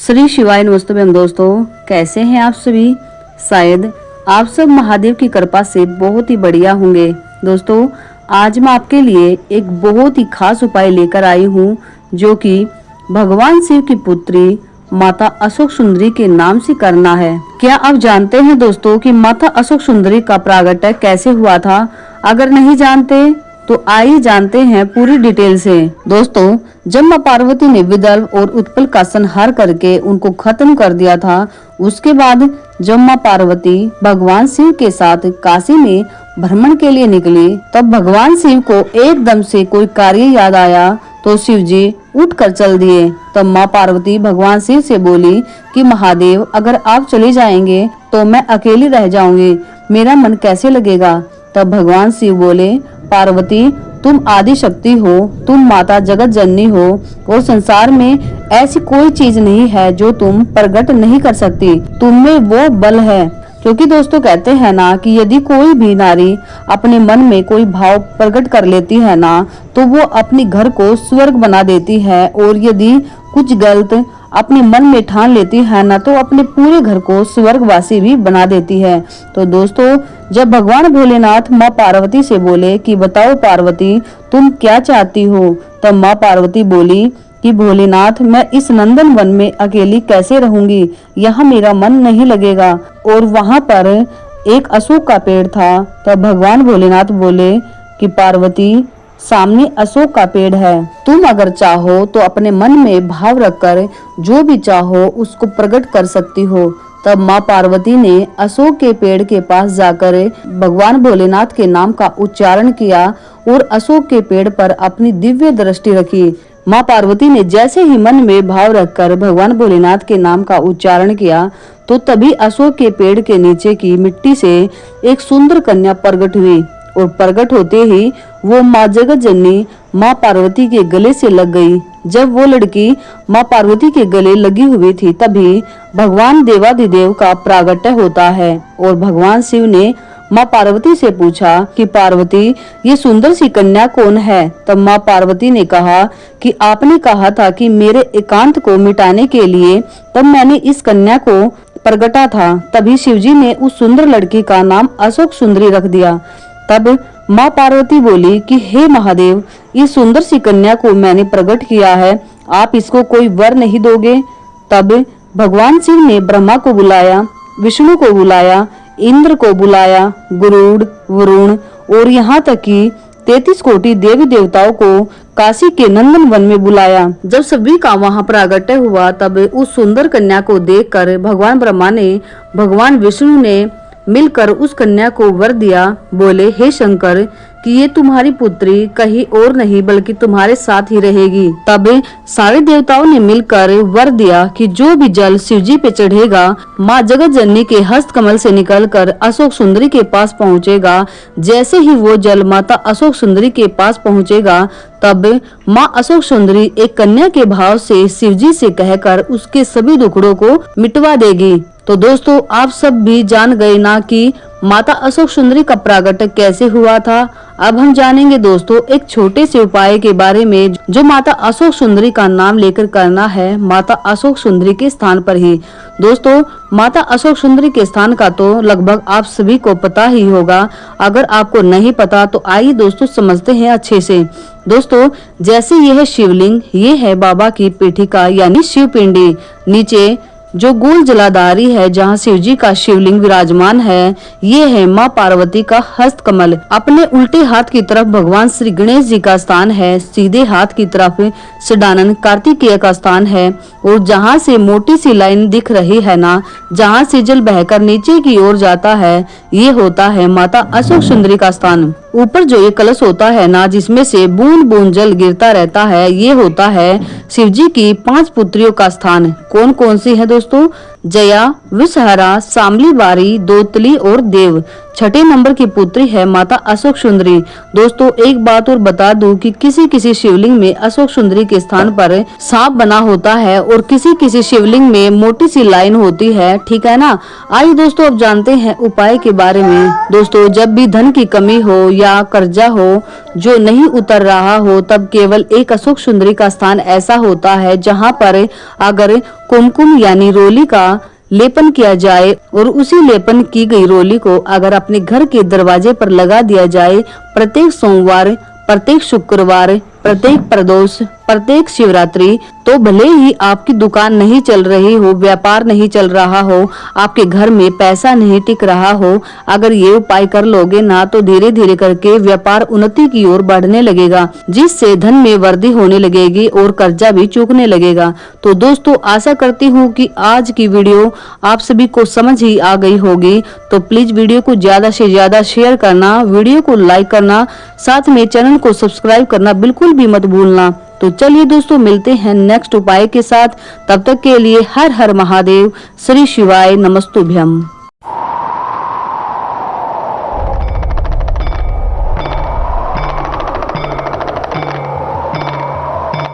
श्री शिवाय नमस्तुभ्यम। दोस्तों कैसे हैं आप सभी। शायद आप सब महादेव की कृपा से बहुत ही बढ़िया होंगे। दोस्तों आज मैं आपके लिए एक बहुत ही खास उपाय लेकर आई हूँ जो कि भगवान शिव की पुत्री माता अशोक सुंदरी के नाम से करना है। क्या आप जानते हैं दोस्तों कि माता अशोक सुंदरी का प्रागट्य कैसे हुआ था? अगर नहीं जानते तो आइए जानते हैं पूरी डिटेल से। दोस्तों जब मां पार्वती ने विदर्भ और उत्पल का संहार करके उनको खत्म कर दिया था, उसके बाद जब मां पार्वती भगवान शिव के साथ काशी में भ्रमण के लिए निकली, तब भगवान शिव को एकदम से कोई कार्य याद आया तो शिव जी उठ कर चल दिए। तब मां पार्वती भगवान शिव से बोली कि महादेव अगर आप चले जाएंगे तो मैं अकेली रह जाऊंगी, मेरा मन कैसे लगेगा। तब भगवान शिव बोले, पार्वती तुम आदि शक्ति हो, तुम माता जगत जननी हो और संसार में ऐसी कोई चीज नहीं है जो तुम प्रकट नहीं कर सकती, तुम में वो बल है। क्योंकि दोस्तों कहते हैं ना कि यदि कोई भी नारी अपने मन में कोई भाव प्रकट कर लेती है ना तो वो अपने घर को स्वर्ग बना देती है, और यदि कुछ गलत अपने मन में ठान लेती है ना तो अपने पूरे घर को स्वर्गवासी भी बना देती है। तो दोस्तों जब भगवान भोलेनाथ माँ पार्वती से बोले कि बताओ पार्वती तुम क्या चाहती हो, तब माँ पार्वती बोली कि भोलेनाथ मैं इस नंदन वन में अकेली कैसे रहूंगी, यहाँ मेरा मन नहीं लगेगा। और वहाँ पर एक अशोक का पेड़ था। तब भगवान भोलेनाथ बोले कि पार्वती सामने अशोक का पेड़ है, तुम अगर चाहो तो अपने मन में भाव रखकर जो भी चाहो उसको प्रकट कर सकती हो। तब माँ पार्वती ने अशोक के पेड़ के पास जाकर भगवान भोलेनाथ के नाम का उच्चारण किया और अशोक के पेड़ पर अपनी दिव्य दृष्टि रखी। माँ पार्वती ने जैसे ही मन में भाव रखकर भगवान भोलेनाथ के नाम का उच्चारण किया तो तभी अशोक के पेड़ के नीचे की मिट्टी से एक सुंदर कन्या प्रकट हुई, और प्रकट होते ही वो माँ जगत जननी माँ पार्वती के गले से लग गई। जब वो लड़की माँ पार्वती के गले लगी हुई थी तभी भगवान देवाधिदेव का प्रागट्य होता है, और भगवान शिव ने माँ पार्वती से पूछा कि पार्वती ये सुंदर सी कन्या कौन है। तब माँ पार्वती ने कहा कि आपने कहा था कि मेरे एकांत को मिटाने के लिए तब मैंने इस कन्या को प्रगटा था, तभी शिवजी ने उस सुंदर लड़की का नाम अशोक सुंदरी रख दिया। तब माँ पार्वती बोली कि हे महादेव इस सुंदर सी कन्या को मैंने प्रकट किया है, आप इसको कोई वर नहीं दोगे। तब भगवान शिव ने ब्रह्मा को बुलाया, विष्णु को बुलाया, इंद्र को बुलाया, गरुड़, वरुण और यहाँ तक कि 33 कोटि देवी देवताओं को काशी के नंदन वन में बुलाया। जब सभी का वहाँ प्रागट्य हुआ तब उस सुंदर कन्या को देखकर भगवान ब्रह्मा ने भगवान विष्णु ने मिलकर उस कन्या को वर दिया। बोले हे शंकर कि ये तुम्हारी पुत्री कहीं और नहीं बल्कि तुम्हारे साथ ही रहेगी। तब सारे देवताओं ने मिलकर वर दिया कि जो भी जल शिवजी पे चढ़ेगा माँ जगत जननी के हस्त कमल से निकलकर अशोक सुंदरी के पास पहुँचेगा। जैसे ही वो जल माता अशोक सुंदरी के पास पहुँचेगा तब माँ अशोक सुंदरी एक कन्या के भाव से शिवजी से कहकर उसके सभी दुखड़ों को मिटवा देगी। तो दोस्तों आप सब भी जान गए ना कि माता अशोक सुंदरी का प्रागट्य कैसे हुआ था। अब हम जानेंगे दोस्तों एक छोटे से उपाय के बारे में जो माता अशोक सुंदरी का नाम लेकर करना है माता अशोक सुंदरी के स्थान पर ही। दोस्तों माता अशोक सुंदरी के स्थान का तो लगभग आप सभी को पता ही होगा, अगर आपको नहीं पता तो आइए दोस्तों समझते हैं अच्छे से। दोस्तों जैसे यह शिवलिंग, ये है बाबा की पीठिका यानी शिव पिंडी, नीचे जो गोल जलाधारी है जहाँ शिवजी का शिवलिंग विराजमान है, ये है माँ पार्वती का हस्त कमल। अपने उल्टे हाथ की तरफ भगवान श्री गणेश जी का स्थान है, सीधे हाथ की तरफ सदानंद कार्तिकेय का स्थान है, और जहाँ से मोटी सी लाइन दिख रही है ना, जहाँ से जल बहकर नीचे की ओर जाता है, ये होता है माता अशोक सुंदरी का स्थान। ऊपर जो ये कलश होता है ना जिसमें से बूंद बूंद जल गिरता रहता है, ये होता है शिवजी की 5 पुत्रियों का स्थान। कौन कौन सी है दोस्तों? जया, विषहरा, सामली बारी, दोतली और देव। 6 नंबर की पुत्री है माता अशोक सुंदरी। दोस्तों एक बात और बता दूं कि किसी किसी शिवलिंग में अशोक सुंदरी के स्थान पर सांप बना होता है और किसी किसी शिवलिंग में मोटी सी लाइन होती है, ठीक है ना। आइए दोस्तों अब जानते हैं उपाय के बारे में। दोस्तों जब भी धन की कमी हो या कर्जा हो जो नहीं उतर रहा हो, तब केवल एक अशोक सुंदरी का स्थान ऐसा होता है जहाँ पर अगर कुमकुम यानी रोली का लेपन किया जाए और उसी लेपन की गई रोली को अगर अपने घर के दरवाजे पर लगा दिया जाए प्रत्येक सोमवार, प्रत्येक शुक्रवार, प्रत्येक प्रदोष, प्रत्येक शिवरात्रि, तो भले ही आपकी दुकान नहीं चल रही हो, व्यापार नहीं चल रहा हो, आपके घर में पैसा नहीं टिक रहा हो, अगर ये उपाय कर लोगे ना तो धीरे धीरे करके व्यापार उन्नति की ओर बढ़ने लगेगा, जिससे धन में वृद्धि होने लगेगी और कर्जा भी चूकने लगेगा। तो दोस्तों आशा करती हूँ कि आज की वीडियो आप सभी को समझ ही आ गई होगी। तो प्लीज वीडियो को ज्यादा से ज्यादा शेयर करना, वीडियो को लाइक करना, साथ में चैनल को सब्सक्राइब करना बिल्कुल भी मत भूलना। तो चलिए दोस्तों मिलते हैं नेक्स्ट उपाय के साथ, तब तक के लिए हर हर महादेव, श्री शिवाय नमस्तुभ्यम।